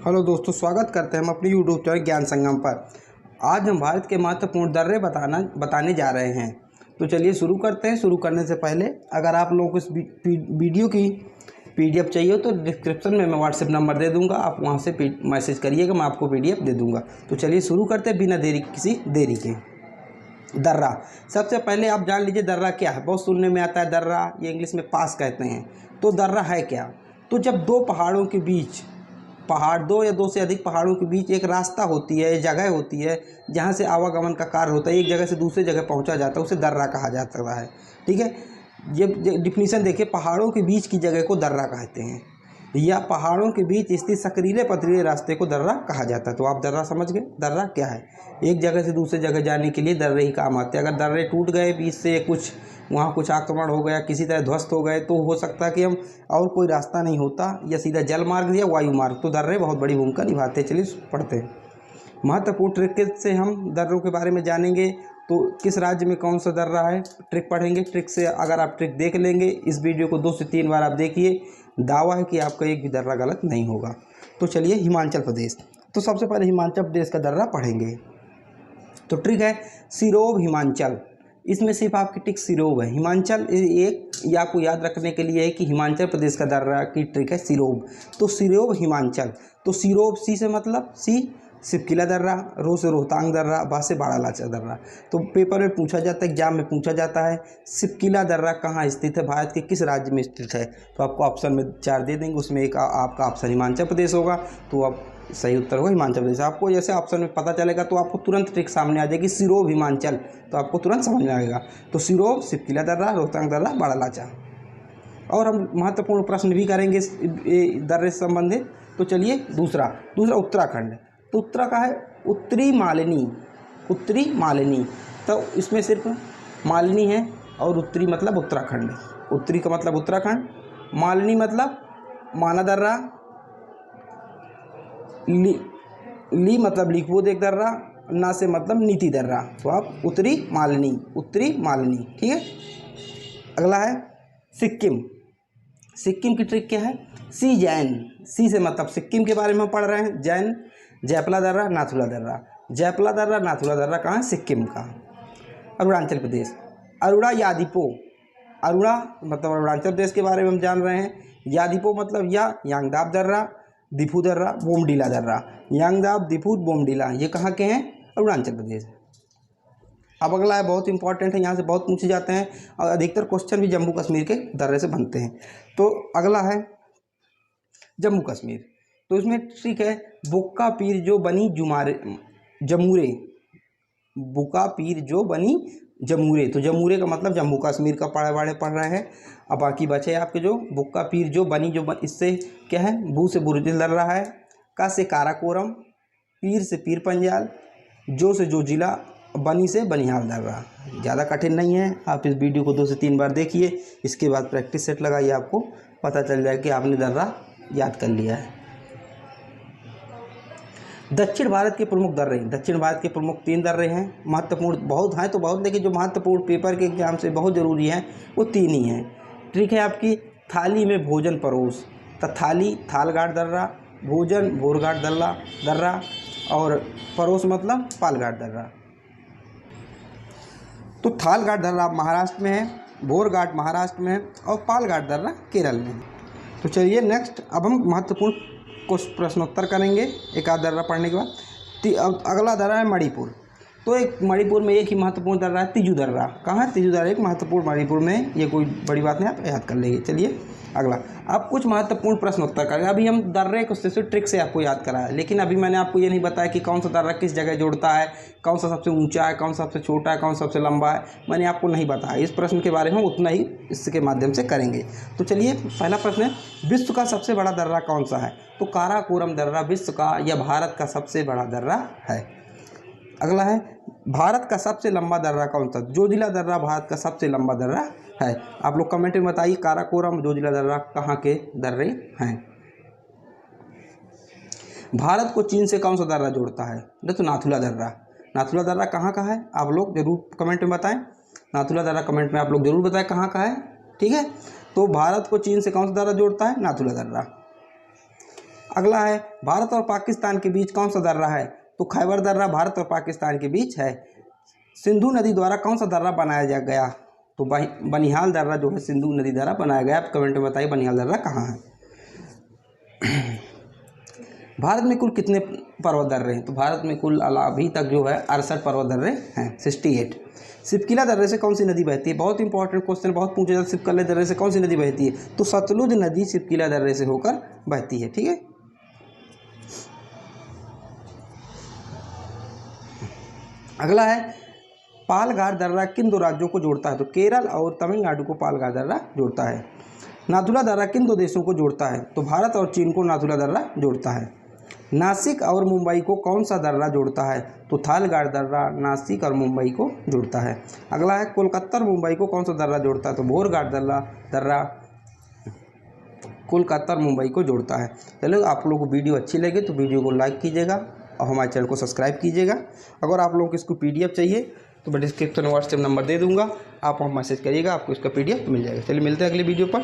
Hello दोस्तों, स्वागत करते हैं हम अपने यूट्यूब चैनल ज्ञान संगम पर। आज हम भारत के महत्वपूर्ण दर्रे बताने जा रहे हैं। तो चलिए शुरू करते हैं। शुरू करने से पहले अगर आप लोगों को इस वीडियो की पीडीएफ चाहिए तो डिस्क्रिप्शन में मैं व्हाट्सएप नंबर दे दूंगा, आप वहां से मैसेज करिएगा, मैं आपको पीडीएफ दे दूंगा। तो चलिए शुरू करते हैं बिना किसी देरी के। दर्रा, सबसे पहले आप जान लीजिए दर्रा क्या है। बहुत सुनने में आता है दर्रा, ये इंग्लिश में पास कहते हैं। तो दर्रा है क्या? तो जब दो पहाड़ों के बीच दो या दो से अधिक पहाड़ों के बीच एक रास्ता होती है, जगह होती है जहाँ से आवागमन का कार्य होता है, एक जगह से दूसरी जगह पहुँचा जाता है, उसे दर्रा कहा जाता है। ठीक है, ये डिफिनीशन देखिए, पहाड़ों के बीच की जगह को दर्रा कहते हैं, या पहाड़ों के बीच स्थित सकरीले पथरीले रास्ते को दर्रा कहा जाता है। तो आप दर्रा समझ गए। दर्रा क्या है? एक जगह से दूसरी जगह जाने के लिए दर्रे ही काम आते हैं। अगर दर्रे टूट गए, बीच से वहाँ कुछ आक्रमण हो गया, किसी तरह ध्वस्त हो गए, तो हो सकता है कि हम और कोई रास्ता नहीं होता, या सीधा जल मार्ग या वायु मार्ग, तो दर्रे बहुत बड़ी भूमिका निभाते हैं। चलिए पढ़ते हैं। महत्वपूर्ण ट्रिक से हम दर्रों के बारे में जानेंगे। तो किस राज्य में कौन सा दर्रा है, ट्रिक पढ़ेंगे। ट्रिक से अगर आप ट्रिक देख लेंगे, इस वीडियो को 2 से 3 बार आप देखिए, दावा है कि आपका एक भी दर्रा गलत नहीं होगा। तो चलिए, हिमाचल प्रदेश। तो सबसे पहले हिमाचल प्रदेश का दर्रा पढ़ेंगे। तो ट्रिक है सिरोब हिमाचल। इसमें सिर्फ आपकी ट्रिक सिरोब है। हिमाचल एक ये आपको याद रखने के लिए है कि हिमाचल प्रदेश का दर्रा की ट्रिक है सिरोब। तो सिरोब हिमाचल। तो सिरोब, सी से मतलब सिपकिला दर्रा, रो से रोहतांग दर्रा, बा से बाड़ालाचा दर्रा। तो पेपर में पूछा जाता है, एग्जाम में पूछा जाता है, सिपकिला दर्रा कहाँ स्थित है, भारत के किस राज्य में स्थित है। तो आपको ऑप्शन में 4 दे देंगे, उसमें एक आपका ऑप्शन हिमाचल प्रदेश होगा, तो आप सही उत्तर होगा हिमाचल प्रदेश। आपको जैसे ऑप्शन में पता चलेगा तो आपको तुरंत ट्रिक सामने आ जाएगी, सिरोब हिमाचल, तो आपको तुरंत समझ में आएगा। तो सिरोब, सिपकिला दर्रा, रोहतांग दर्रा, बाड़ालाचा। और हम महत्वपूर्ण प्रश्न भी करेंगे इस दर्रे से संबंधित। तो चलिए, दूसरा उत्तराखंड। तो उत्तरा का है उत्तरी मालिनी। तो इसमें सिर्फ मालिनी है, और उत्तरी मतलब उत्तराखंड। उत्तरी का मतलब उत्तराखंड, मालिनी मतलब माना दर्रा, ली मतलब लिखबोध एक दर्रा, ना से मतलब नीति दर्रा। तो आप उत्तरी मालिनी, ठीक है। अगला है सिक्किम की ट्रिक क्या है? जैन, सी से मतलब सिक्किम के बारे में पढ़ रहे हैं। जैन, जैपला दर्रा, नाथुला दर्रा। जैपला दर्रा, नाथुला दर्रा कहाँ है? सिक्किम का। अरुणाचल प्रदेश, अरुणा यादीपो। अरुणा मतलब अरुणाचल प्रदेश के बारे में हम जान रहे हैं। यादीपो मतलब यांगदाब दर्रा, दिफू दर्रा, बोमडीला दर्रा। यांगदाब, दिफू, बोमडीला, ये कहाँ के हैं? अरुणाचल प्रदेश। अब अगला है, बहुत इंपॉर्टेंट है, यहाँ से बहुत पूछे जाते हैं, और अधिकतर क्वेश्चन भी जम्मू कश्मीर के दर्रे से बनते हैं। तो अगला है जम्मू कश्मीर। तो इसमें ट्रिक है बुक्का पीर जो बनी जमूरे। बुक्का पीर जो बनी जमूरे। तो जमूरे का मतलब जम्मू कश्मीर का पढ़ रहे हैं। अब बाकी बचे आपके जो बुक्का पीर जो बनी इससे क्या है? बू से बुरदिल दर्रा है, का से काराकोरम, पीर से पीर पंजाल, जो से जो जिला, बनी से बनिहाल दर्रा। ज़्यादा कठिन नहीं है, आप इस वीडियो को 2 से 3 बार देखिए, इसके बाद प्रैक्टिस सेट लगाइए, आपको पता चल जाए कि आपने दर्रा याद कर लिया है। दक्षिण भारत के प्रमुख दर्रे। दक्षिण भारत के प्रमुख 3 दर्रे हैं। महत्वपूर्ण बहुत हैं तो बहुत, लेकिन जो महत्वपूर्ण पेपर के एग्जाम से बहुत ज़रूरी हैं वो 3 ही हैं। ट्रिक है आपकी थाली में भोजन परोस। तो थाली थालघाट दर्रा, भोजन भोरघाट दर्रा, और परोस मतलब पालघाट दर्रा। तो थालघाट दर्रा महाराष्ट्र में है, भोरघाट महाराष्ट्र में है, और पालघाट दर्रा केरल में है। तो चलिए नेक्स्ट, अब हम महत्वपूर्ण कुछ प्रश्नोत्तर करेंगे एक आध दर्रा पढ़ने के बाद। अगला दर्रा है मणिपुर। तो एक मणिपुर में एक ही महत्वपूर्ण दर्रा है, तिजू दर्रा। कहाँ है? तिजू दर्रा एक महत्वपूर्ण मणिपुर में, ये कोई बड़ी बात नहीं, आप याद कर लेंगे। चलिए अगला, अब कुछ महत्वपूर्ण प्रश्नोत्तर करेंगे। अभी हम दर्रे को सिर्फ ट्रिक से आपको याद कराया, लेकिन अभी मैंने आपको ये नहीं बताया कि कौन सा दर्रा किस जगह जोड़ता है, कौन सा सबसे ऊंचा है, कौन सा सबसे छोटा है, कौन सा सबसे लंबा है, मैंने आपको नहीं बताया। इस प्रश्न के बारे में उतना ही इसके माध्यम से करेंगे। तो चलिए, पहला प्रश्न है, विश्व का सबसे बड़ा दर्रा कौन सा है? तो काराकोरम दर्रा विश्व का या भारत का सबसे बड़ा दर्रा है। अगला है, भारत का सबसे लंबा दर्रा कौन सा? जोजिला दर्रा भारत का सबसे लंबा दर्रा है। आप लोग कमेंट में बताइए काराकोरम, जोजिला दर्रा कहाँ के दर्रे हैं। भारत को चीन से कौन सा दर्रा जोड़ता है? तो नाथुला दर्रा। नाथुला दर्रा कहाँ का है? आप लोग जरूर कमेंट में बताएं। नाथुला दर्रा कमेंट में आप लोग जरूर बताएं कहाँ का है, ठीक है। तो भारत को चीन से कौन सा दर्रा जोड़ता है? नाथुला दर्रा। अगला है भारत और पाकिस्तान के बीच कौन सा दर्रा है? तो खैबर दर्रा भारत और पाकिस्तान के बीच है। सिंधु नदी द्वारा कौन सा दर्रा बनाया गया? तो बनिहाल दर्रा जो है सिंधु नदी द्वारा बनाया गया। आप कमेंट में बताइए बनिहाल दर्रा कहाँ है। भारत में कुल कितने पर्वत दर्रे हैं? तो भारत में कुल अभी तक जो है 68 पर्वत दर्रे हैं, 68। सिपकिला दर्रे से कौन सी नदी बहती है? बहुत इंपॉर्टेंट क्वेश्चन, बहुत पूछा जाता है। सिपकिला दर्रे से कौन सी नदी बहती है? तो सतलुज नदी सिपकिला दर्रे से होकर बहती है। ठीक है। अगला है पालघाट दर्रा किन दो राज्यों को जोड़ता है? तो केरल और तमिलनाडु को पालघाट दर्रा जोड़ता है। नाथुला दर्रा किन दो देशों को जोड़ता है? तो भारत और चीन को नाथुला दर्रा जोड़ता है। नासिक और मुंबई को कौन सा दर्रा जोड़ता है? तो थालघाट दर्रा नासिक और मुंबई को जोड़ता है। अगला है कोलकाता और मुंबई को कौन सा दर्रा जोड़ता है? तो भोरघाट दर्रा कोलकाता और मुंबई को जोड़ता है। चलो, आप लोगों को वीडियो अच्छी लगे तो वीडियो को लाइक कीजिएगा और हमारे चैनल को सब्सक्राइब कीजिएगा। अगर आप लोगों को इसको PDF चाहिए तो मैं डिस्क्रिप्शन में व्हाट्सएप नंबर दे दूँगा, आप वहाँ मैसेज करिएगा, आपको इसका PDF मिल जाएगा। चलिए मिलते हैं अगले वीडियो पर।